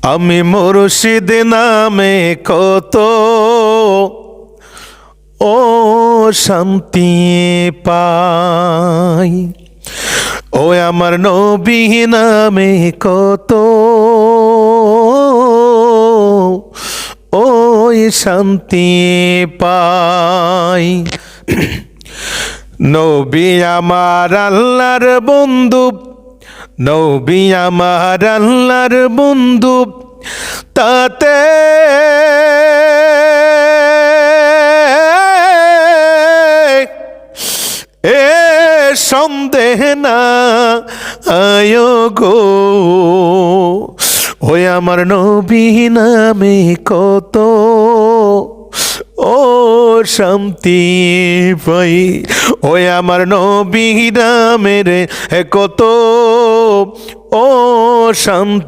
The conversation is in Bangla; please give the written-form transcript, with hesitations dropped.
আমি মুর্শিদ নামে কত ও শান্তি পাই, ও আমার নবী নামে কত ওই শান্তি পাই। নবী আমার আল্লাহর বন্ধু, নবী আমার আল্লাহর বন্ধু, তাতে এ সন্দেহ না আয় গো, ওই আমার নবী নামে কত ও শান্তি পাই, ওই আমার নবী নামের কত ও শান্তি